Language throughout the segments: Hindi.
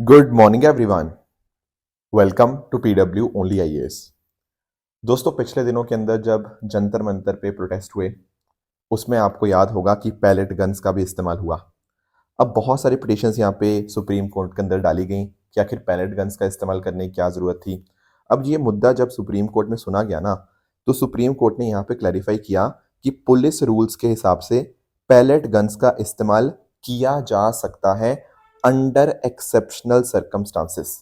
Good morning everyone. Welcome to PW only IAS. दोस्तों, पिछले दिनों के अंदर जब जंतर मंतर पे प्रोटेस्ट हुए, उसमें आपको याद होगा कि पैलेट गन्स का भी इस्तेमाल हुआ। अब बहुत सारी पिटिशंस यहाँ पे सुप्रीम कोर्ट के अंदर डाली गई कि आखिर पैलेट गन्स का इस्तेमाल करने की क्या ज़रूरत थी। अब ये मुद्दा जब सुप्रीम कोर्ट में सुना गया ना, तो सुप्रीम कोर्ट ने यहाँ पे क्लैरिफाई किया कि पुलिस रूल्स के हिसाब से पैलेट गन्स का इस्तेमाल किया जा सकता है अंडर एक्सेप्शनल सर्कमस्टांसेस।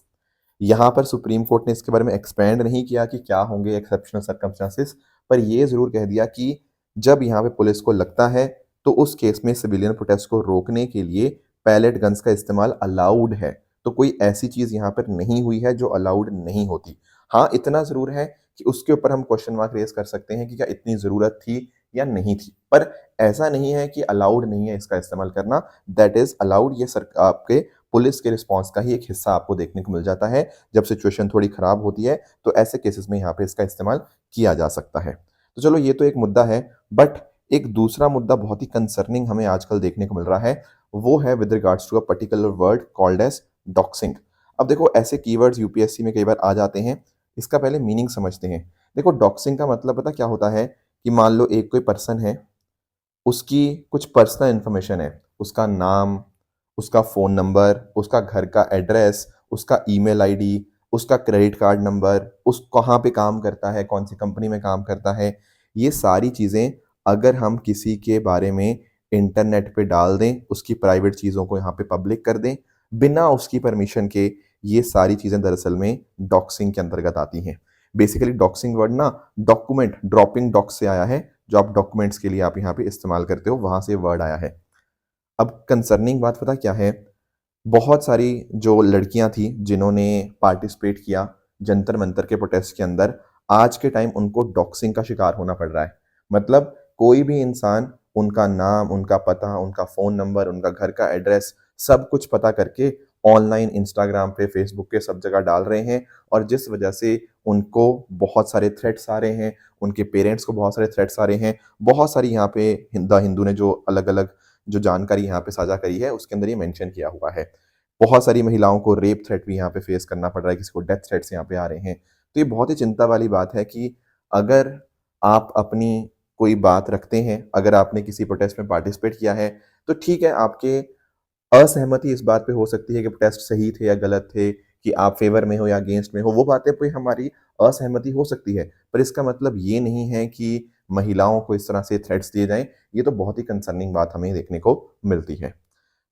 यहाँ पर सुप्रीम कोर्ट ने इसके बारे में एक्सपेंड नहीं किया कि क्या होंगे एक्सेप्शनल सर्कमस्टांसेस, पर यह जरूर कह दिया कि जब यहाँ पे पुलिस को लगता है तो उस केस में सिविलियन प्रोटेस्ट को रोकने के लिए पैलेट गन्स का इस्तेमाल अलाउड है। तो कोई ऐसी चीज यहाँ पर नहीं हुई है जो अलाउड नहीं होती। हाँ, इतना जरूर है कि उसके ऊपर हम क्वेश्चन मार्क रेज कर सकते हैं कि क्या इतनी जरूरत थी या नहीं थी, पर ऐसा नहीं है कि अलाउड नहीं है इसका इस्तेमाल करना। That is allowed. ये आपके पुलिस के रिस्पॉन्स का ही एक हिस्सा आपको देखने को मिल जाता है। जब सिचुएशन थोड़ी खराब होती है तो ऐसे केसेस में यहाँ पे इसका इस्तेमाल किया जा सकता है। तो चलो, ये तो एक मुद्दा है, बट एक दूसरा मुद्दा बहुत ही कंसर्निंग हमें आजकल देखने को मिल रहा है। वो है with regards to a particular word called as doxing. अब देखो, ऐसे कीवर्ड्स यूपीएससी में कई बार आ जाते हैं। इसका पहले मीनिंग समझते हैं। देखो, डॉक्सिंग का मतलब पता क्या होता है कि मान लो एक कोई पर्सन है, उसकी कुछ पर्सनल इन्फॉर्मेशन है, उसका नाम, उसका फ़ोन नंबर, उसका घर का एड्रेस, उसका ईमेल आईडी, उसका क्रेडिट कार्ड नंबर, उस कहाँ पे काम करता है, कौन सी कंपनी में काम करता है। ये सारी चीज़ें अगर हम किसी के बारे में इंटरनेट पे डाल दें, उसकी प्राइवेट चीज़ों को यहाँ पे पब्लिक कर दें, बिना उसकी परमिशन के, ये सारी चीज़ें दरअसल में डॉक्सिंग के अंतर्गत आती हैं। बेसिकली डॉक्सिंग वर्ड ना डॉक्यूमेंट, ड्रॉपिंग डॉक्स से आया है। जो आप डॉक्यूमेंट्स के लिए आप यहाँ पे इस्तेमाल करते हो, वहां से वर्ड आया है। अब कंसर्निंग बात पता क्या है? बहुत सारी जो लड़कियां थी जिन्होंने पार्टिसिपेट किया जंतर मंतर के प्रोटेस्ट के अंदर, आज के टाइम उनको डॉक्सिंग का शिकार होना पड़ रहा है। मतलब कोई भी इंसान उनका नाम, उनका पता, उनका फोन नंबर, उनका घर का एड्रेस, सब कुछ पता करके ऑनलाइन इंस्टाग्राम पे, फेसबुक पे सब जगह डाल रहे हैं। और जिस वजह से उनको बहुत सारे थ्रेट्स आ रहे हैं, उनके पेरेंट्स को बहुत सारे थ्रेट्स आ रहे हैं। बहुत सारी यहाँ पे हिंदू ने जो अलग अलग जो जानकारी यहाँ पे साझा करी है, उसके अंदर ये मेंशन किया हुआ है। बहुत सारी महिलाओं को रेप थ्रेट भी यहाँ पे फेस करना पड़ रहा है, किसी को डेथ थ्रेट्स यहाँ पे आ रहे हैं। तो ये बहुत ही चिंता वाली बात है कि अगर आप अपनी कोई बात रखते हैं, अगर आपने किसी प्रोटेस्ट में पार्टिसिपेट किया है, तो ठीक है, आपके असहमति इस बात पे हो सकती है कि प्रोटेस्ट सही थे या गलत थे, कि आप फेवर में हो या अगेंस्ट में हो, वो बातें पे हमारी असहमति हो सकती है। पर इसका मतलब ये नहीं है कि महिलाओं को इस तरह से थ्रेट्स दिए जाएं। ये तो बहुत ही कंसर्निंग बात हमें देखने को मिलती है।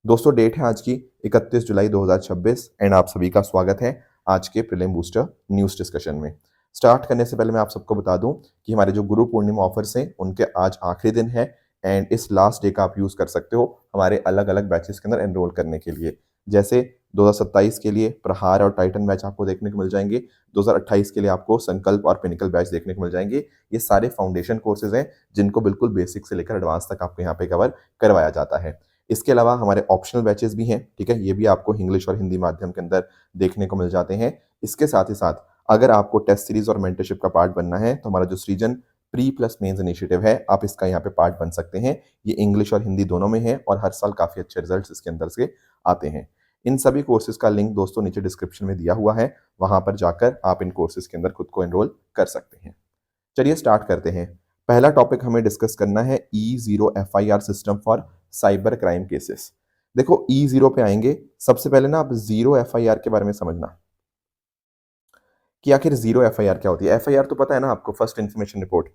दोस्तों, डेट है आज की 31 जुलाई 2026 एंड आप सभी का स्वागत है आज के प्रीलिम बूस्टर न्यूज़ डिस्कशन में। स्टार्ट करने से पहले मैं आप सबको बता दूं कि हमारे जो गुरु पूर्णिमा ऑफर्स हैं, उनके आज आखिरी दिन है एंड इस लास्ट डे का आप यूज़ कर सकते हो हमारे अलग अलग बैचेस के अंदर एनरोल करने के लिए। जैसे 2027 के लिए प्रहार और टाइटन बैच आपको देखने को मिल जाएंगे। 2028 के लिए आपको संकल्प और पिनिकल बैच देखने को मिल जाएंगे। ये सारे फाउंडेशन कोर्सेज हैं जिनको बिल्कुल बेसिक से लेकर एडवांस तक आपको यहाँ पे कवर करवाया जाता है। इसके अलावा हमारे ऑप्शनल बैचेस भी हैं, ठीक है, ये भी आपको इंग्लिश और हिंदी माध्यम के अंदर देखने को मिल जाते हैं। इसके साथ ही साथ अगर आपको टेस्ट सीरीज और मेंटरशिप का पार्ट बनना है, तो हमारा जो सृजन प्री प्लस मेंस इनिशिएटिव है, आप इसका यहाँ पे पार्ट बन सकते हैं। ये इंग्लिश और हिंदी दोनों में है और हर साल काफी अच्छे रिजल्ट्स इसके अंदर से आते हैं। इन सभी कोर्सेज का लिंक दोस्तों नीचे डिस्क्रिप्शन में दिया हुआ है, वहां पर जाकर आप इन कोर्सेज के अंदर खुद को एनरोल कर सकते हैं। चलिए स्टार्ट करते हैं। पहला टॉपिक हमें डिस्कस करना है E0 FIR system for cyber crime cases. देखो, E0 पे आएंगे। सबसे पहले ना आप जीरो FIR के बारे में समझना कि आखिर जीरो FIR क्या होती है। FIR तो पता है ना आपको, फर्स्ट इन्फॉर्मेशन रिपोर्ट।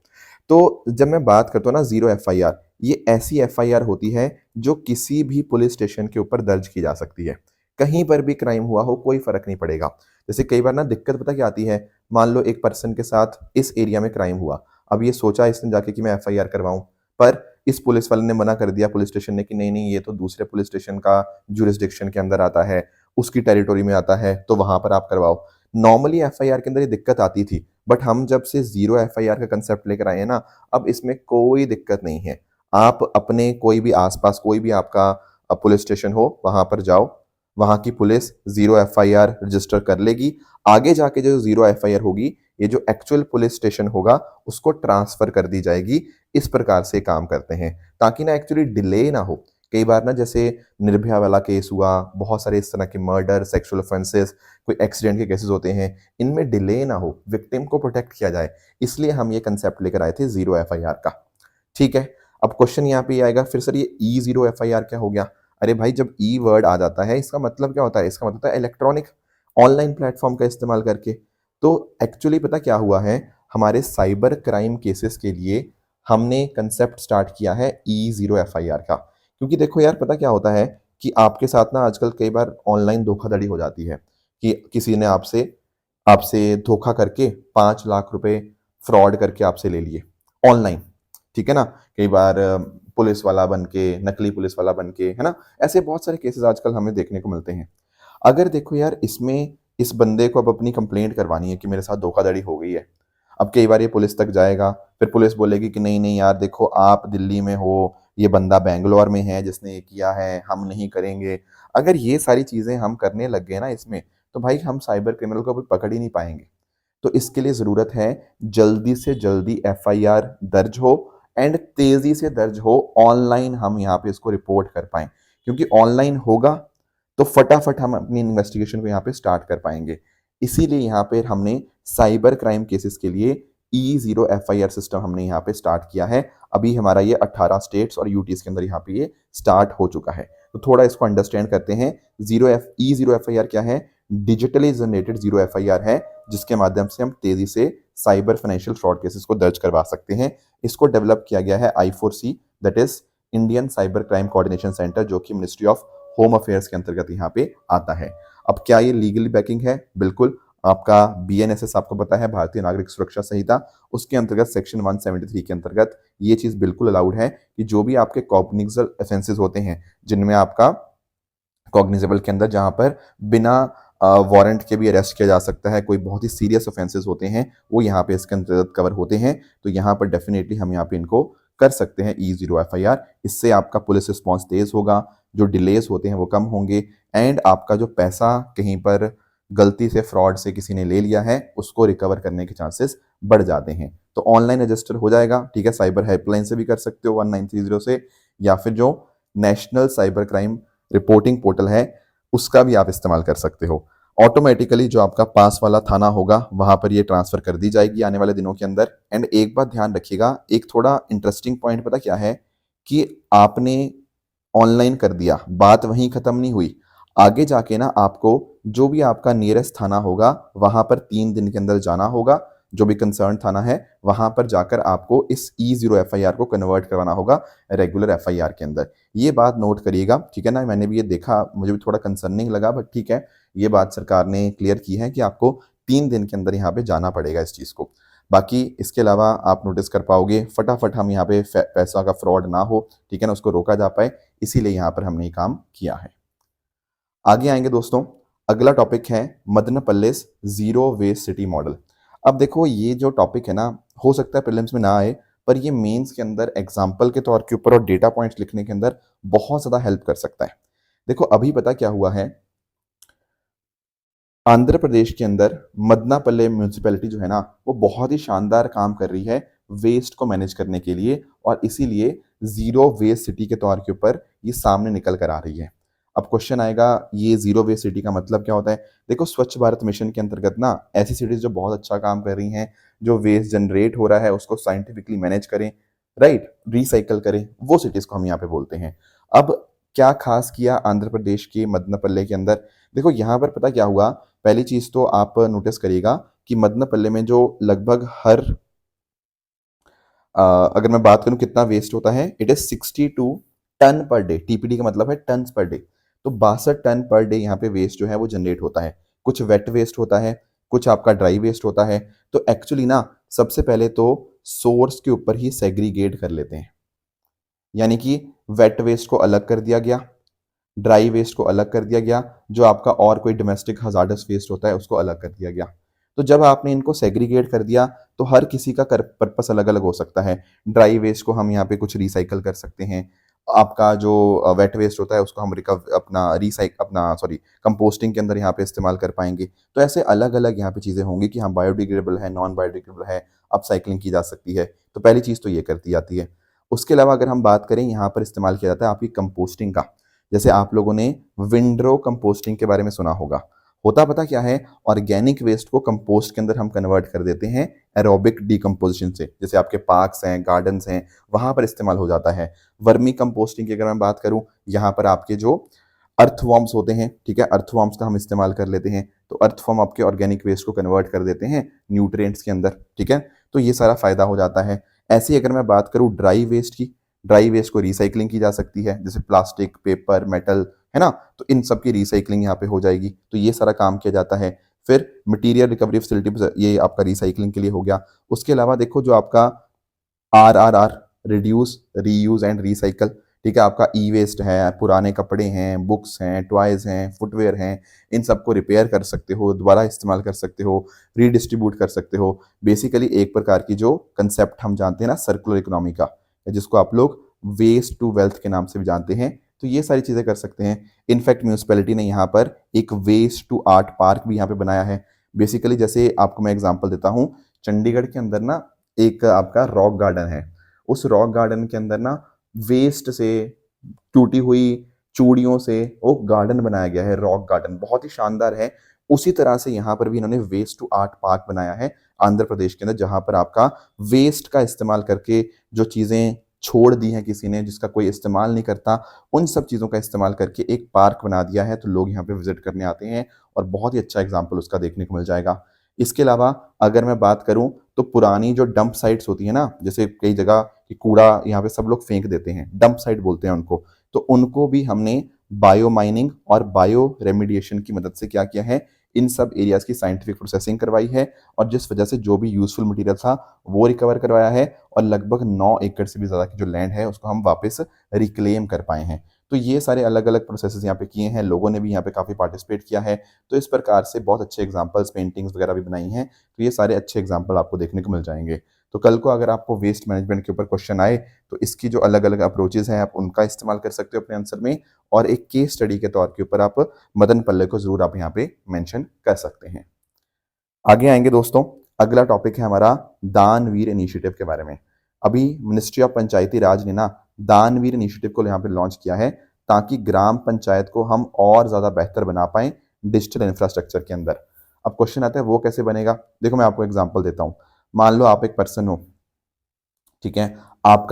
तो जब मैं बात करता हूँ ना जीरो FIR, ये ऐसी FIR होती है जो किसी भी पुलिस स्टेशन के ऊपर दर्ज की जा सकती है। कहीं पर भी क्राइम हुआ हो, कोई फर्क नहीं पड़ेगा। जैसे कई बार ना दिक्कत पता क्या आती है, मान लो एक पर्सन के साथ इस एरिया में क्राइम हुआ। अब ये सोचा इसने जाके कि मैं FIR करवाऊं, पर इस पुलिस वाले ने मना कर दिया, पुलिस स्टेशन ने, कि नहीं नहीं, ये तो दूसरे पुलिस स्टेशन का जुरिस्डिक्शन के अंदर आता है, उसकी टेरिटोरी में आता है, तो वहां पर आप करवाओ। नॉर्मली FIR के अंदर ये दिक्कत आती थी, बट हम जब से जीरो FIR का कंसेप्ट लेकर आए हैं ना, अब इसमें कोई दिक्कत नहीं है। आप अपने कोई भी आसपास कोई भी आपका पुलिस स्टेशन हो, वहां पर जाओ, वहां की पुलिस जीरो FIR रजिस्टर कर लेगी। आगे जाके जो जीरो FIR होगी, ये जो एक्चुअल पुलिस स्टेशन होगा उसको ट्रांसफर कर दी जाएगी। इस प्रकार से काम करते हैं ताकि ना एक्चुअली डिले ना हो। कई बार ना जैसे निर्भया वाला केस हुआ, बहुत सारे इस तरह के मर्डर, सेक्सुअल ऑफेंसेस, कोई एक्सीडेंट के केसेस होते हैं, इनमें डिले ना हो, विक्टिम को प्रोटेक्ट किया जाए, इसलिए हम ये कंसेप्ट लेकर आए थे जीरो एफआईआर का। ठीक है, अब क्वेश्चन यहाँ पे ये आएगा, फिर सर ये ई जीरो एफआईआर क्या हो गया? अरे भाई, जब ई वर्ड आ जाता है इसका मतलब क्या होता है? इसका मतलब होता है इलेक्ट्रॉनिक, ऑनलाइन प्लेटफॉर्म का इस्तेमाल करके। तो एक्चुअली पता क्या हुआ है, हमारे साइबर क्राइम केसेस के लिए हमने कंसेप्ट स्टार्ट किया है ई जीरो एफआईआर का। क्योंकि देखो यार, पता क्या होता है कि आपके साथ ना आजकल कई बार ऑनलाइन धोखाधड़ी हो जाती है कि किसी ने आपसे आपसे धोखा करके 5 लाख रुपए फ्रॉड करके आपसे ले लिए ऑनलाइन। ठीक है ना? कई बार पुलिस वाला बन के, नकली पुलिस वाला बन के, है ना? ऐसे बहुत सारे केसेस आजकल हमें देखने को मिलते हैं। अगर देखो यार, इसमें इस बंदे को अब अपनी कंप्लेंट करवानी है कि मेरे साथ धोखाधड़ी हो गई है। अब कई बार ये पुलिस तक जाएगा, फिर पुलिस बोलेगी कि नहीं नहीं यार, देखो आप दिल्ली में हो, ये बंदा बैंगलोर में है जिसने ये किया है, हम नहीं करेंगे। अगर ये सारी चीजें हम करने लग गए ना इसमें, तो भाई हम साइबर क्रिमिनल को अभी पकड़ ही नहीं पाएंगे। तो इसके लिए ज़रूरत है जल्दी से जल्दी एफआईआर दर्ज हो, एंड तेज़ी से दर्ज हो, ऑनलाइन हम यहाँ पे इसको रिपोर्ट कर पाएँ। क्योंकि ऑनलाइन होगा तो फटाफट हम अपनी इन्वेस्टिगेशन को यहाँ पे स्टार्ट कर पाएंगे। इसीलिए यहाँ पे हमने साइबर क्राइम केसेस के लिए ई जीरो एफआईआर सिस्टम हमने यहाँ पे स्टार्ट किया है। अभी हमारा ये 18 स्टेट्स और यूटीज के अंदर यहाँ पे ये स्टार्ट हो चुका है। तो थोड़ा इसको अंडरस्टैंड करते हैं। ई जीरो एफआईआर क्या है? डिजिटली जनरेटेड जीरो एफआईआर है, जिसके माध्यम से हम तेजी से साइबर फाइनेंशियल फ्रॉड केसेस को दर्ज करवा सकते हैं। इसको डेवलप किया गया है I4C, that is Indian cyber crime coordination centre, जो कि मिनिस्ट्री ऑफ होम अफेयर्स के अंतर्गत यहाँ पे आता है। अब क्या ये लीगली बैकिंग है? बिल्कुल। आपका बीएनएसएस आपको पता है, भारतीय नागरिक सुरक्षा संहिता, उसके अंतर्गत सेक्शन 173 के अंतर्गत ये चीज बिल्कुल अलाउड है कि जो भी आपके कॉग्निजेबल ऑफेंसेस होते हैं, जिनमें आपका कॉग्निजेबल के अंदर जहां पर बिना वारंट के भी अरेस्ट किया जा सकता है, कोई बहुत ही सीरियस ऑफेंसेस होते हैं, वो यहाँ पे इसके अंतर्गत कवर होते हैं। तो यहाँ पर डेफिनेटली हम यहाँ पे इनको कर सकते हैं ई जीरो एफआईआर। इससे आपका पुलिस रिस्पॉन्स तेज होगा, जो डिलेस होते हैं वो कम होंगे, एंड आपका जो पैसा कहीं पर गलती से फ्रॉड से किसी ने ले लिया है, उसको रिकवर करने के चांसेस बढ़ जाते हैं। तो ऑनलाइन रजिस्टर हो जाएगा, ठीक है। साइबर हेल्पलाइन से भी कर सकते हो 1930 से, या फिर जो national cyber crime reporting portal है उसका भी आप इस्तेमाल कर सकते हो। ऑटोमेटिकली जो आपका पास वाला थाना होगा वहां पर ये ट्रांसफर कर दी जाएगी आने वाले दिनों के अंदर। एंड एक बात ध्यान रखिएगा, एक थोड़ा इंटरेस्टिंग पॉइंट पता क्या है, कि आपने ऑनलाइन कर दिया, बात वहीं खत्म नहीं हुई। आगे जाके ना आपको जो भी आपका नियरेस्ट थाना होगा वहां पर 3 दिन के अंदर जाना होगा, जो भी कंसर्न थाना है वहां पर जाकर आपको इस ई जीरो एफआईआर को कन्वर्ट करवाना होगा रेगुलर एफआईआर के अंदर। ये बात नोट करिएगा, ठीक है ना? मैंने भी ये देखा, मुझे भी थोड़ा कंसर्निंग लगा, बट ठीक है, ये बात सरकार ने क्लियर की है कि आपको 3 दिन के अंदर यहाँ पे जाना पड़ेगा इस चीज़ को। बाकी इसके अलावा आप नोटिस कर पाओगे, फटाफट हम यहाँ पे पैसा का फ्रॉड ना हो, ठीक है ना, उसको रोका जा पाए, इसीलिए यहाँ पर हमने ये काम किया है। आगे आएंगे दोस्तों, अगला टॉपिक है मदनपल्लेस जीरो वेस्ट सिटी मॉडल। अब देखो, ये जो टॉपिक है ना, हो सकता है प्रीलिम्स में ना आए, पर ये मेंस के अंदर एग्जाम्पल के तौर के ऊपर और डेटा पॉइंट्स लिखने के अंदर बहुत ज़्यादा हेल्प कर सकता है। देखो, अभी पता क्या हुआ है, आंध्र प्रदेश के अंदर मदनापल्ले म्यूनिसिपैलिटी जो है ना, वो बहुत ही शानदार काम कर रही है वेस्ट को मैनेज करने के लिए, और इसीलिए जीरो वेस्ट सिटी के तौर के ऊपर ये सामने निकल कर आ रही है। अब क्वेश्चन आएगा, ये जीरो वेस्ट सिटी का मतलब क्या होता है? देखो, स्वच्छ भारत मिशन के अंतर्गत ना ऐसी सिटीज जो बहुत अच्छा काम कर रही हैं, जो वेस्ट जनरेट हो रहा है उसको साइंटिफिकली मैनेज करें, राइट, रिसाइकल करें, वो सिटीज को हम यहाँ पे बोलते हैं। अब क्या खास किया आंध्र प्रदेश के मदनपल्ले के अंदर? देखो, यहाँ पर पता क्या हुआ, पहली चीज तो आप नोटिस करिएगा कि मदनपल्ले में जो लगभग हर अगर मैं बात करूं कितना वेस्ट होता है, it is 62 ton per day. TPD का मतलब है टन्स पर डे। तो 62 टन पर डे यहाँ पे वेस्ट जो है वो जनरेट होता है। कुछ वेट वेस्ट होता है, कुछ आपका ड्राई वेस्ट होता है। तो एक्चुअली ना, सबसे पहले तो सोर्स के ऊपर ही सेग्रीगेट कर लेते हैं, यानी कि वेट वेस्ट को अलग कर दिया गया, ड्राई वेस्ट को अलग कर दिया गया, जो आपका और कोई डोमेस्टिक हजार्डस वेस्ट होता है उसको अलग कर दिया गया। तो जब आपने इनको सेग्रीगेट कर दिया, तो हर किसी का पर्पस अलग अलग हो सकता है। ड्राई वेस्ट को हम यहाँ पे कुछ रिसाइकल कर सकते हैं, आपका जो वेट वेस्ट होता है उसको हम अपना सॉरी कंपोस्टिंग के अंदर यहाँ पे इस्तेमाल कर पाएंगे। तो ऐसे अलग अलग यहाँ पे चीज़ें होंगी कि हाँ, बायोडिग्रेडेबल है, नॉन बायोडिग्रेडेबल है, अपसाइकलिंग की जा सकती है। तो पहली चीज़ तो ये करती जाती है। उसके अलावा अगर हम बात करें, यहाँ पर इस्तेमाल किया जाता है आपकी कंपोस्टिंग का। जैसे आप लोगों ने विंडरो कंपोस्टिंग के बारे में सुना होगा। होता पता क्या है, ऑर्गेनिक वेस्ट को कंपोस्ट के अंदर हम कन्वर्ट कर देते हैं एरोबिक डिकम्पोजिशन से। जैसे आपके पार्क्स हैं, गार्डन्स हैं, वहां पर इस्तेमाल हो जाता है। वर्मी कंपोस्टिंग की अगर मैं बात करूं, यहाँ पर आपके जो अर्थवॉर्म्स होते हैं, ठीक है, अर्थवॉर्म्स का हम इस्तेमाल कर लेते हैं। तो अर्थवॉर्म आपके ऑर्गेनिक वेस्ट को कन्वर्ट कर देते हैं न्यूट्रिएंट्स के अंदर, ठीक है। तो ये सारा फायदा हो जाता है। ऐसी अगर मैं बात करूं ड्राई वेस्ट की, ड्राई वेस्ट को रिसाइकलिंग की जा सकती है, जैसे प्लास्टिक, पेपर, मेटल, है ना। तो इन सब की रिसाइकलिंग यहाँ पे हो जाएगी। तो ये सारा काम किया जाता है। फिर मटीरियल रिकवरी फैसिलिटी, ये आपका रिसाइकलिंग के लिए हो गया। उसके अलावा देखो जो आपका RRR, reduce, reuse and recycle, ठीक है, आपका ई वेस्ट है, पुराने कपड़े हैं, बुक्स हैं, टॉयज हैं, फुटवेयर हैं, इन सबको रिपेयर कर सकते हो, दोबारा इस्तेमाल कर सकते हो, रीडिस्ट्रीब्यूट कर सकते हो। बेसिकली एक प्रकार की जो कंसेप्ट हम जानते हैं ना सर्कुलर इकोनॉमी का, जिसको आप लोग वेस्ट टू वेल्थ के नाम से भी जानते हैं, तो ये सारी चीज़ें कर सकते हैं। इनफैक्ट म्यूनिसिपैलिटी ने यहाँ पर एक वेस्ट टू आर्ट पार्क भी यहाँ पे बनाया है। बेसिकली जैसे आपको मैं एग्जांपल देता हूँ, चंडीगढ़ के अंदर ना एक आपका रॉक गार्डन है। उस रॉक गार्डन के अंदर ना वेस्ट से, टूटी हुई चूड़ियों से वो गार्डन बनाया गया है, रॉक गार्डन, बहुत ही शानदार है। उसी तरह से यहाँ पर भी इन्होंने वेस्ट टू आर्ट पार्क बनाया है आंध्र प्रदेश के अंदर, जहां पर आपका वेस्ट का इस्तेमाल करके जो चीजें छोड़ दी हैं किसी ने, जिसका कोई इस्तेमाल नहीं करता, उन सब चीज़ों का इस्तेमाल करके एक पार्क बना दिया है। तो लोग यहाँ पे विजिट करने आते हैं और बहुत ही अच्छा एग्जाम्पल उसका देखने को मिल जाएगा। इसके अलावा अगर मैं बात करूं तो पुरानी जो डंप साइट्स होती है ना, जैसे कई जगह कि कूड़ा यहाँ पे सब लोग फेंक देते हैं, डंप साइट बोलते हैं उनको, तो उनको भी हमने बायो माइनिंग और बायो रेमिडिएशन की मदद से क्या किया है, इन सब एरियाज की साइंटिफिक प्रोसेसिंग करवाई है, और जिस वजह से जो भी यूजफुल मटेरियल था वो रिकवर करवाया है, और लगभग 9 एकड़ से भी ज़्यादा की जो लैंड है उसको हम वापस रिक्लेम कर पाए हैं। तो ये सारे अलग अलग प्रोसेसेस यहाँ पे किए हैं, लोगों ने भी यहाँ पे काफ़ी पार्टिसिपेट किया है। तो इस प्रकार से बहुत अच्छे एग्जाम्पल्स, पेंटिंग्स वगैरह भी बनाई हैं। तो ये सारे अच्छे एग्जाम्पल आपको देखने को मिल जाएंगे। तो कल को अगर आपको वेस्ट मैनेजमेंट के ऊपर क्वेश्चन आए तो इसकी जो अलग अलग अप्रोचेज हैं आप उनका इस्तेमाल कर सकते हो अपने आंसर में, और एक केस स्टडी के तौर के ऊपर आप मदन पल्ले को जरूर आप यहाँ पे मेंशन कर सकते हैं। आगे आएंगे दोस्तों, अगला टॉपिक है हमारा दानवीर इनिशिएटिव के बारे में। अभी मिनिस्ट्री ऑफ पंचायती राज ने ना दानवीर इनिशिएटिव को यहाँ पे लॉन्च किया है, ताकि ग्राम पंचायत को हम और ज़्यादा बेहतर बना पाएं डिजिटल इंफ्रास्ट्रक्चर के अंदर। अब क्वेश्चन आता है वो कैसे बनेगा। देखो मैं आपको एग्जांपल देता हूँ। मान लो आप एक पर्सन हो, ठीक है, आप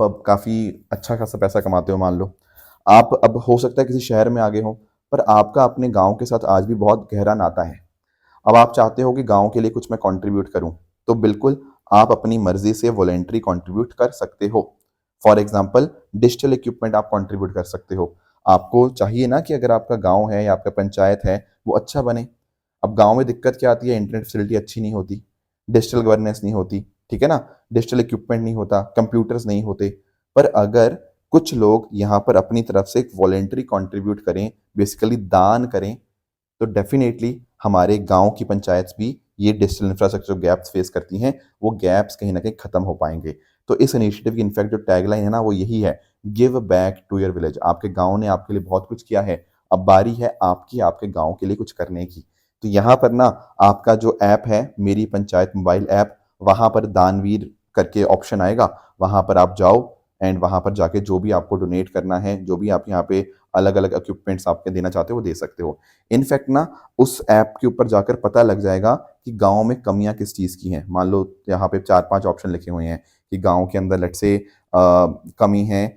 अब काफ़ी अच्छा खासा पैसा कमाते हो, मान लो आप अब हो सकता है किसी शहर में आगे हो, पर आपका अपने गाँव के साथ आज भी बहुत गहरा नाता है। अब आप चाहते हो कि गांव के लिए कुछ मैं कंट्रीब्यूट करूं, तो बिल्कुल आप अपनी मर्जी से वॉलेंट्री कंट्रीब्यूट कर सकते हो। फॉर एग्जांपल डिजिटल इक्विपमेंट आप कंट्रीब्यूट कर सकते हो। आपको चाहिए ना कि अगर आपका गांव है या आपका पंचायत है वो अच्छा बने। अब गांव में दिक्कत क्या आती है, इंटरनेट फैसिलिटी अच्छी नहीं होती, डिजिटल गवर्नेंस नहीं होती, ठीक है ना, डिजिटल इक्विपमेंट नहीं होता, कंप्यूटर्स नहीं होते। पर अगर कुछ लोग यहाँ पर अपनी तरफ से एक वॉलेंट्री कंट्रीब्यूट करें, बेसिकली दान करें, तो डेफिनेटली हमारे गांव की पंचायत भी ये डिजिटल इंफ्रास्ट्रक्चर गैप्स फेस करती हैं, वो गैप्स कहीं ना कहीं खत्म हो पाएंगे। तो इस इनिशिएटिव की इनफैक्ट जो टैगलाइन है ना वो यही है, give back to your village. आपके गांव ने आपके लिए बहुत कुछ किया है, अब बारी है आपकी आपके गांव के लिए कुछ करने की। तो यहाँ पर ना आपका जो ऐप है मेरी पंचायत मोबाइल ऐप, वहां पर दानवीर करके ऑप्शन आएगा, वहां पर आप जाओ एंड वहां पर जाके जो भी आपको डोनेट करना है, जो भी आप यहाँ पे अलग अलग इक्विपमेंट्स आपके देना चाहते हो वो दे सकते हो। इनफैक्ट ना उस ऐप के ऊपर जाकर पता लग जाएगा कि गांव में कमियां किस चीज़ की हैं। मान लो यहाँ पे 4-5 ऑप्शन लिखे हुए हैं कि गांव के अंदर लेट से कमी है,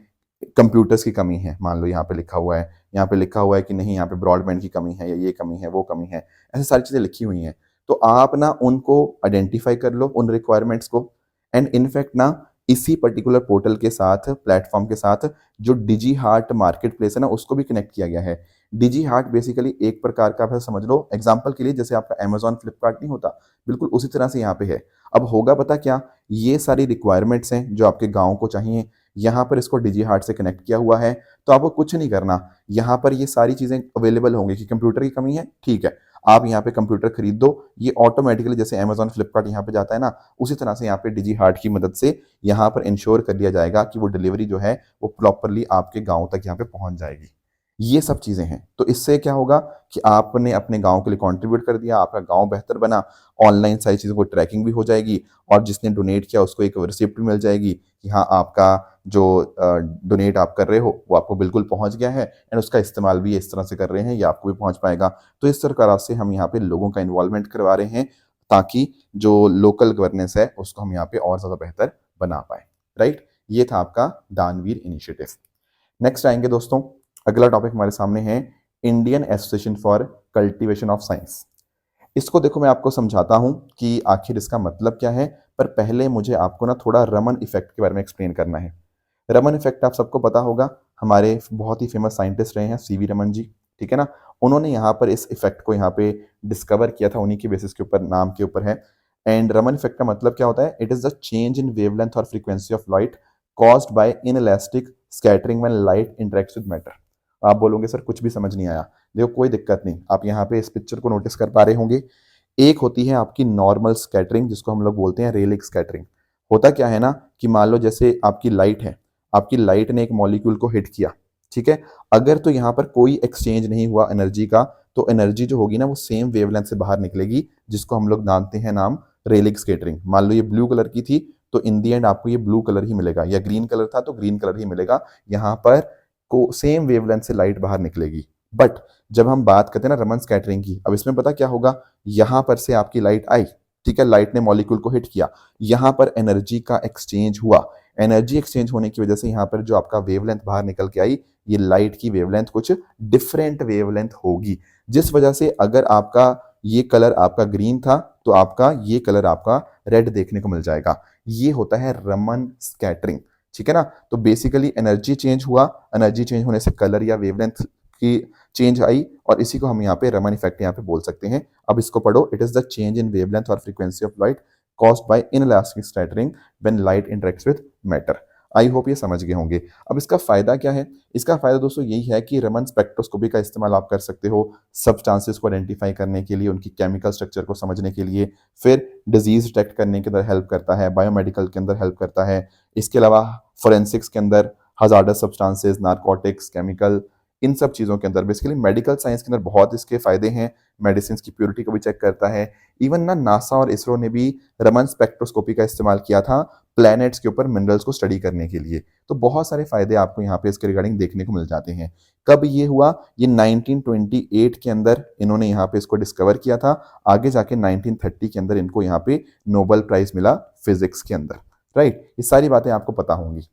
कंप्यूटर्स की कमी है, मान लो यहाँ पे लिखा हुआ है, यहाँ पे लिखा हुआ है कि नहीं यहाँ पे ब्रॉडबैंड की कमी है, या ये कमी है, वो कमी है, ऐसी सारी चीज़ें लिखी हुई हैं। तो आप ना उनको आइडेंटिफाई कर लो, उन रिक्वायरमेंट्स को, एंड इनफैक्ट ना इसी पर्टिकुलर पोर्टल के साथ, प्लेटफॉर्म के साथ जो डिजी हार्ट मार्केट प्लेस है ना उसको भी कनेक्ट किया गया है। डिजी हार्ट बेसिकली एक प्रकार का, आप समझ लो एग्जांपल के लिए जैसे आपका अमेजॉन फ्लिपकार्ट नहीं होता, बिल्कुल उसी तरह से यहाँ पे है। अब होगा पता क्या, ये सारी रिक्वायरमेंट्स हैं जो आपके गाँव को चाहिए, यहाँ पर इसको डिजी हार्ट से कनेक्ट किया हुआ है। तो आपको कुछ नहीं करना, यहाँ पर ये सारी चीज़ें अवेलेबल होंगी। कि कंप्यूटर की कमी है, ठीक है, आप यहाँ पे कंप्यूटर खरीद दो, ये ऑटोमेटिकली जैसे अमेजॉन फ्लिपकार्ट यहाँ पे जाता है ना, उसी तरह से यहाँ पे डिजी हार्ट की मदद से यहाँ पर इंश्योर कर लिया जाएगा कि वो डिलीवरी जो है वो प्रॉपरली आपके गांव तक यहाँ पे पहुंच जाएगी। ये सब चीज़ें हैं। तो इससे क्या होगा कि आपने अपने गाँव के लिए कंट्रीब्यूट कर दिया, आपका गाँव बेहतर बना, ऑनलाइन सारी चीज़ों को ट्रैकिंग भी हो जाएगी और जिसने डोनेट किया उसको एक रिसिप्ट भी मिल जाएगी कि हाँ, आपका जो डोनेट आप कर रहे हो वो आपको बिल्कुल पहुँच गया है एंड उसका इस्तेमाल भी इस तरह से कर रहे हैं, ये आपको भी पहुँच पाएगा। तो इस तरह से हम यहाँ पे लोगों का इन्वॉल्वमेंट करवा रहे हैं ताकि जो लोकल गवर्नेंस है उसको हम यहाँ पे और ज़्यादा बेहतर बना पाएँ, राइट? ये था आपका दानवीर इनिशिएटिव। नेक्स्ट आएँगे दोस्तों, अगला टॉपिक हमारे सामने है Indian association for cultivation of science. इसको देखो मैं आपको समझाता हूँ कि आखिर इसका मतलब क्या है, पर पहले मुझे आपको ना थोड़ा रमन इफेक्ट के बारे में एक्सप्लेन करना है। रमन इफेक्ट आप सबको पता होगा, हमारे बहुत ही फेमस साइंटिस्ट रहे हैं सीवी रमन जी, ठीक है ना? उन्होंने यहाँ पर इस इफेक्ट को यहाँ पे डिस्कवर किया था, उन्हीं के बेसिस के ऊपर नाम के ऊपर है। एंड रमन इफेक्ट का मतलब क्या होता है? It is the change in wavelength और frequency of light caused by inelastic scattering when light interacts with matter. आप बोलोगे सर कुछ भी समझ नहीं आया। देखो कोई दिक्कत नहीं, आप यहाँ पे इस पिक्चर को नोटिस कर पा रहे होंगे। एक होती है आपकी नॉर्मल स्कैटरिंग जिसको हम लोग बोलते हैं रेलिक स्कैटरिंग। होता क्या है ना कि मान लो जैसे आपकी लाइट है, आपकी लाइट ने एक मॉलिक्यूल को हिट किया, ठीक है? अगर तो यहाँ पर कोई एक्सचेंज नहीं हुआ एनर्जी का, तो एनर्जी जो होगी ना वो सेम वेवलेंथ से बाहर निकलेगी, जिसको हम लोग जानते हैं नाम रेलिक स्कैटरिंग। मान लो ये ब्लू कलर की थी तो इन दी एंड आपको ये ब्लू कलर ही मिलेगा, या ग्रीन कलर था तो ग्रीन कलर ही मिलेगा। यहाँ पर को सेम वेवलेंथ से लाइट बाहर निकलेगी। बट जब हम बात करते हैं ना रमन स्कैटरिंग की, अब इसमें पता क्या होगा, यहां पर से आपकी लाइट आई, ठीक है, लाइट ने मॉलिक्यूल को हिट किया, यहां पर एनर्जी का एक्सचेंज हुआ। एनर्जी एक्सचेंज होने की वजह से यहां पर जो आपका वेवलेंथ बाहर निकल के आई, ये लाइट की वेवलेंथ कुछ डिफरेंट वेवलेंथ होगी, जिस वजह से अगर आपका ये कलर आपका ग्रीन था तो आपका ये कलर आपका रेड देखने को मिल जाएगा। ये होता है रमन स्कैटरिंग, ठीक है ना? तो बेसिकली एनर्जी चेंज हुआ, एनर्जी चेंज होने से कलर या वेवलेंथ की चेंज आई और इसी को हम यहाँ पे रमन इफेक्ट यहाँ पे बोल सकते हैं। अब इसको पढ़ो, it is the change in wavelength और frequency of light caused by inelastic scattering when light interacts with matter. I hope ये समझ गए होंगे। अब इसका फायदा क्या है? इसका फायदा दोस्तों यही है कि रमन स्पेक्ट्रोस्कोपी का इस्तेमाल आप कर सकते हो सब्सटेंसेस को आइडेंटिफाई करने के लिए, उनकी केमिकल स्ट्रक्चर को समझने के लिए, फिर डिजीज डिटेक्ट करने के अंदर हेल्प करता है, बायोमेडिकल के अंदर हेल्प करता है। इसके अलावा फोरेंसिक्स के अंदर हजार्डस सब्सटेंसेस, नारकोटिक्स, केमिकल, इन सब चीज़ों के अंदर बेसिकली मेडिकल साइंस के अंदर बहुत इसके फायदे हैं। मेडिसिन की प्योरिटी को भी चेक करता है। इवन ना नासा और इसरो ने भी रमन स्पेक्ट्रोस्कोपी का इस्तेमाल किया था प्लैनेट्स के ऊपर मिनरल्स को स्टडी करने के लिए। तो बहुत सारे फायदे आपको यहाँ पे इसके रिगार्डिंग देखने को मिल जाते हैं। कब ये हुआ? ये 1928 के अंदर इन्होंने यहाँ पे इसको डिस्कवर किया था। आगे जाके 1930 के अंदर इनको यहाँ पे नोबेल प्राइज मिला फिजिक्स के अंदर, राइट? ये सारी बातें आपको पता होंगी।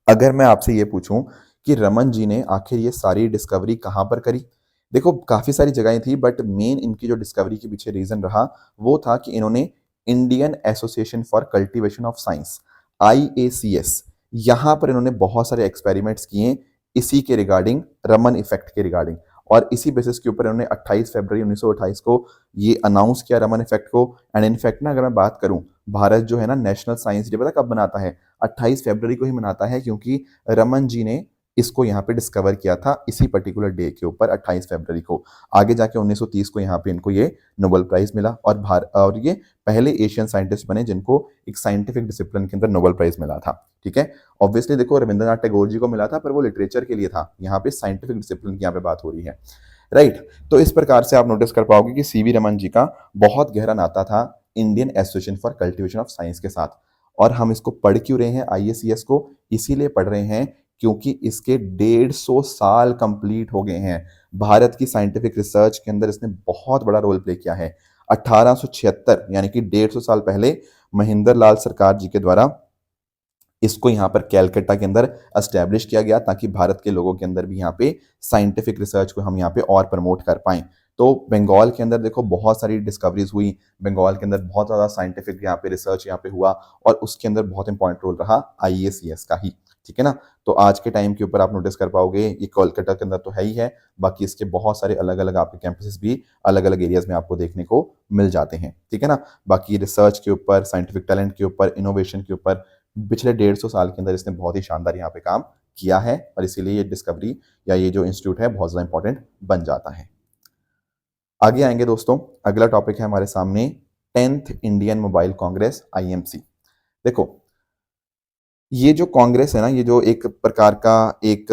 अगर मैं आपसे ये पूछूं कि रमन जी ने आखिर ये सारी डिस्कवरी कहाँ पर करी, देखो काफ़ी सारी जगहें थी बट मेन इनकी जो डिस्कवरी के पीछे रीज़न रहा वो था कि इन्होंने Indian association for cultivation of science, IACS, यहाँ पर इन्होंने बहुत सारे एक्सपेरिमेंट्स किए इसी के रिगार्डिंग, रमन इफेक्ट के रिगार्डिंग। और इसी बेसिस के ऊपर इन्होंने 28 फरवरी 1928 को ये अनाउंस किया रमन इफेक्ट को। एंड इनफैक्ट ना अगर मैं बात करूं, भारत जो है ना नेशनल साइंस डे पता कब मनाता है? 28 फरवरी को ही मनाता है, क्योंकि रमन जी ने इसको यहाँ पे डिस्कवर किया था इसी पर्टिकुलर डे के ऊपर 28 फरवरी को। आगे जाके 1930 को यहाँ पे इनको ये नोबेल प्राइज मिला और ये पहले एशियन साइंटिस्ट बने जिनको एक साइंटिफिक डिसिप्लिन के अंदर नोबेल प्राइज मिला था, ठीक है? ऑब्वियसली देखो रविंद्रनाथ टैगोर जी को मिला था पर वो लिटरेचर के लिए था, यहाँ पे साइंटिफिक डिसिप्लिन की यहाँ पे बात हो रही है, राइट? तो इस प्रकार से आप नोटिस कर पाओगे कि सीवी रमन जी का बहुत गहरा नाता था Indian association for cultivation of science के साथ। और हम इसको पढ़ क्यों रहे हैं IACS को? इसीलिए पढ़ रहे हैं क्योंकि इसके 150 साल कंप्लीट हो गए हैं। भारत की साइंटिफिक रिसर्च के अंदर इसने बहुत बड़ा रोल प्ले किया है। 1876 यानी कि 150 साल पहले महेंद्र लाल सरकार जी के द्वारा इसको यहाँ पर कैलकाटा के अंदर एस्टेब्लिश किया गया ताकि भारत के लोगों के अंदर भी यहाँ पे साइंटिफिक रिसर्च को हम यहाँ पे और प्रमोट कर पाएं। तो बंगाल के अंदर देखो बहुत सारी डिस्कवरीज हुई, बंगाल के अंदर बहुत ज़्यादा साइंटिफिक यहाँ पे रिसर्च यहाँ पे हुआ और उसके अंदर बहुत इंपॉर्टेंट रोल रहा IACS का ही, ठीक है ना? तो आज के टाइम के ऊपर आप नोटिस कर पाओगे ये कोलकाता के अंदर तो है ही है, बाकी इसके बहुत सारे अलग अलग आपके कैंपसेस भी अलग अलग एरियाज में आपको देखने को मिल जाते हैं, ठीक है ना? बाकी रिसर्च के ऊपर, साइंटिफिक टैलेंट के ऊपर, इनोवेशन के ऊपर पिछले 150 साल के अंदर इसने बहुत ही शानदार यहाँ पे काम किया है और इसीलिए ये डिस्कवरी या ये जो इंस्टीट्यूट है बहुत ज़्यादा इंपॉर्टेंट बन जाता है। आगे आएंगे दोस्तों, अगला टॉपिक है हमारे सामने 10th Indian mobile Congress IMC। देखो ये जो कांग्रेस है ना, ये जो एक प्रकार का एक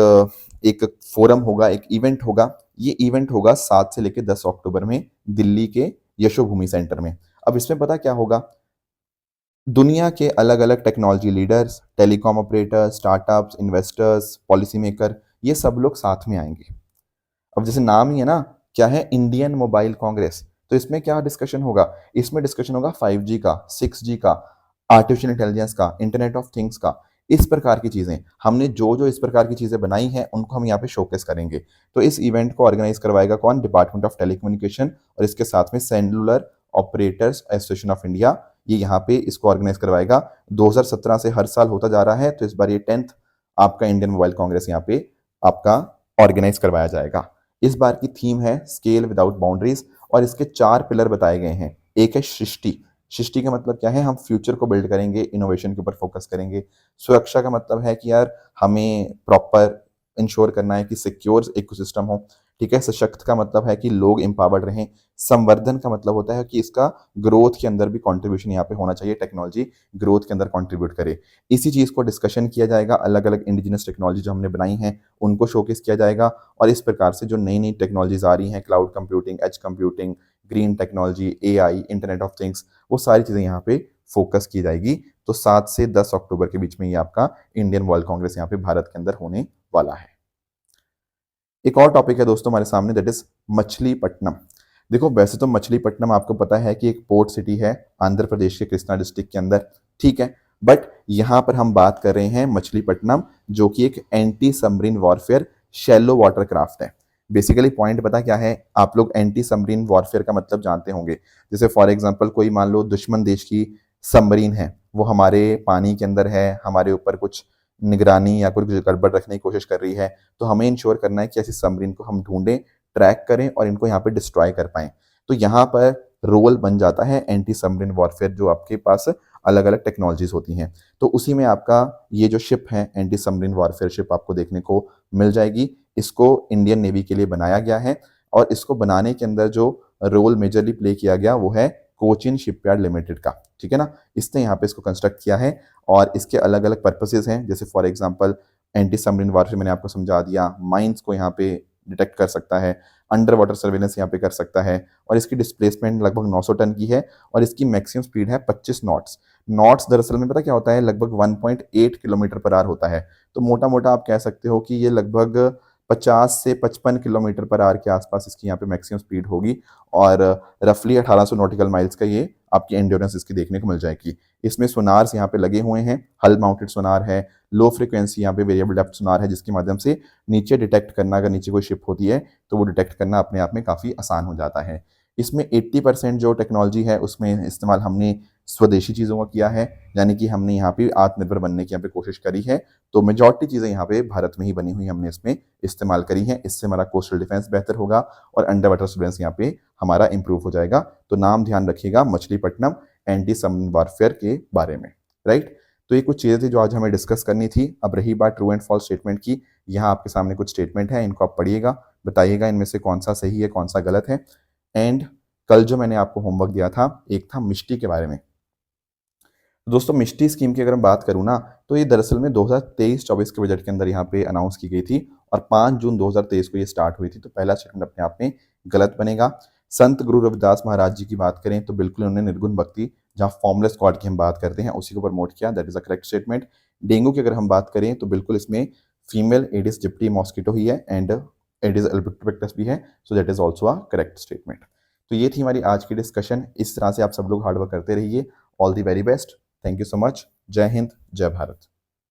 एक फोरम होगा, एक इवेंट होगा। ये इवेंट होगा 7 से लेकर 10 अक्टूबर में दिल्ली के यशोभूमि सेंटर में। अब इसमें पता क्या होगा, दुनिया के अलग अलग technology leaders, telecom operators, startups, investors, policy maker, ये सब लोग साथ में आएंगे। अब जैसे नाम ही है ना, क्या है, इंडियन मोबाइल कांग्रेस। तो इसमें क्या डिस्कशन होगा, इसमें डिस्कशन होगा 5G का, 6G का, आर्टिफिशियल इंटेलिजेंस का, इंटरनेट ऑफ थिंग्स का, इस प्रकार की चीजें हमने जो जो इस प्रकार की चीजें बनाई हैं उनको हम यहाँ पे शोकेस करेंगे। तो इस इवेंट को ऑर्गेनाइज करवाएगा कौन, डिपार्टमेंट ऑफ टेलीकम्युनिकेशन, और इसके साथ में cellular operators association of India, ये यहाँ पे इसको ऑर्गेनाइज करवाएगा। 2017 से हर साल होता जा रहा है, तो इस बार ये 10th आपका इंडियन मोबाइल कांग्रेस यहाँ पे आपका ऑर्गेनाइज करवाया जाएगा। इस बार की थीम है स्केल विदाउट बाउंड्रीज, और इसके 4 पिलर बताए गए हैं। एक है सृष्टि। सृष्टि का मतलब क्या है, हम फ्यूचर को बिल्ड करेंगे, इनोवेशन के ऊपर फोकस करेंगे। सुरक्षा का मतलब है कि यार हमें प्रॉपर इंश्योर करना है कि सिक्योर इकोसिस्टम हो। ठीक है। सशक्त का मतलब है कि लोग एम्पावर्ड रहें। संवर्धन का मतलब होता है कि इसका ग्रोथ के अंदर भी कंट्रीब्यूशन यहाँ पे होना चाहिए, टेक्नोलॉजी ग्रोथ के अंदर कंट्रीब्यूट करे। इसी चीज को डिस्कशन किया जाएगा, अलग अलग इंडिजिनस टेक्नोलॉजी जो हमने बनाई हैं उनको शोकेस किया जाएगा। और इस प्रकार से जो नई नई टेक्नोलॉजीज आ रही हैं, cloud computing, edge computing, green technology, AI, internet of things, वो सारी चीजें यहाँ पे फोकस की जाएगी। तो 7 से 10 अक्टूबर के बीच में ये आपका इंडियन वर्ल्ड कांग्रेस यहाँ पे भारत के अंदर होने वाला है। एक और टॉपिक है दोस्तों हमारे सामने, दैट इज मछलीपट्टनम। देखो वैसे तो मछलीपट्टनम आपको पता है कि एक पोर्ट सिटी है आंध्र प्रदेश के कृष्णा डिस्ट्रिक्ट के अंदर, ठीक है। बट यहाँ पर हम बात कर रहे हैं मछलीपट्टनम, जो कि एक anti submarine warfare shallow water craft है। बेसिकली पॉइंट पता क्या है, आप लोग एंटी सबमरीन वॉरफेयर का मतलब जानते होंगे। जैसे फॉर एग्जाम्पल कोई मान लो दुश्मन देश की सबमरीन है, वो हमारे पानी के अंदर है, हमारे ऊपर कुछ निगरानी या कुछ गड़बड़ रखने की कोशिश कर रही है, तो हमें इंश्योर करना है कि ऐसी सबमरीन को हम ढूंढें, ट्रैक करें और इनको यहाँ पे डिस्ट्रॉय कर पाएं। तो यहाँ पर रोल बन जाता है एंटी सबमरीन वॉरफेयर, जो आपके पास अलग अलग टेक्नोलॉजीज होती हैं। तो उसी में आपका ये जो शिप है एंटी सबमरीन वॉरफेयर शिप आपको देखने को मिल जाएगी। इसको इंडियन नेवी के लिए बनाया गया है, और इसको बनाने के अंदर जो रोल मेजरली प्ले किया गया वो है कोचिन शिपयार्ड लिमिटेड का, ठीक है ना। इसने यहाँ पे इसको कंस्ट्रक्ट किया है, और इसके अलग अलग पर्पसेस हैं। जैसे for example anti submarine warfare मैंने आपको समझा दिया, माइंस को यहाँ पे डिटेक्ट कर सकता है, अंडर वाटर सर्वेलेंस यहाँ पे कर सकता है, और इसकी डिस्प्लेसमेंट लगभग 900 टन की है, और इसकी मैक्सिमम स्पीड है 25 नॉट्स। नॉट्स दरअसल में पता क्या होता है, लगभग 1.8 किलोमीटर पर आवर होता है। तो मोटा मोटा आप कह सकते हो कि ये लगभग 50 से 55 किलोमीटर पर आवर के आसपास इसकी यहाँ पे मैक्सिमम स्पीड होगी, और रफली 1800 नॉटिकल माइल्स का ये आपकी एंड्योरेंस इसकी देखने को मिल जाएगी। इसमें सोनार्स यहाँ पे लगे हुए हैं, हल माउंटेड सोनार है, लो फ्रिक्वेंसी यहाँ पे वेरिएबल डेप्थ सोनार है, जिसके माध्यम से नीचे डिटेक्ट करना, अगर नीचे कोई शिप होती है तो वो डिटेक्ट करना अपने आप में काफ़ी आसान हो जाता है। इसमें 80% जो टेक्नोलॉजी है उसमें इस्तेमाल हमने स्वदेशी चीज़ों का किया है, यानी कि हमने यहाँ पे आत्मनिर्भर बनने की यहाँ पे कोशिश करी है। तो मेजॉरिटी चीज़ें यहाँ पे भारत में ही बनी हुई हमने इसमें इस्तेमाल करी हैं। इससे हमारा कोस्टल डिफेंस बेहतर होगा, और अंडर वाटर सर्वेलेंस यहाँ पे हमारा इंप्रूव हो जाएगा। तो नाम ध्यान रखिएगा, मछलीपट्टनम एंटी सबमरीन वारफेयर के बारे में, राइट। तो ये कुछ चीज़ें थी जो आज हमें डिस्कस करनी थी। अब रही बात ट्रू एंड फॉल्स स्टेटमेंट की, यहाँ आपके सामने कुछ स्टेटमेंट है, इनको आप पढ़िएगा, बताइएगा इनमें से कौन सा सही है कौन सा गलत है। एंड कल जो मैंने आपको होमवर्क दिया था, एक था मिष्टी के बारे में। दोस्तों मिष्टी स्कीम की अगर मैं बात करूं ना, तो ये दरअसल में 2023-24 के बजट के अंदर यहाँ पे अनाउंस की गई थी, और 5 जून 2023 को ये स्टार्ट हुई थी। तो पहला स्टेटमेंट अपने आप में गलत बनेगा। संत गुरु रविदास महाराज जी की बात करें तो बिल्कुल उन्होंने निर्गुण भक्ति, जहाँ फॉर्मलेस गॉड की हम बात करते हैं, उसी को प्रमोट किया, that is a correct statement. Dengue की अगर हम बात करें तो बिल्कुल इसमें फीमेल एडिस जिप्टी मॉस्किटो ही है, एंड एडिस एल्बर्टिकस भी है, so that is also a correct statement. तो ये थी हमारी आज की डिस्कशन। इस तरह से आप सब लोग हार्डवर्क करते रहिए। All the very best. Thank you so much. जय हिंद, जय भारत।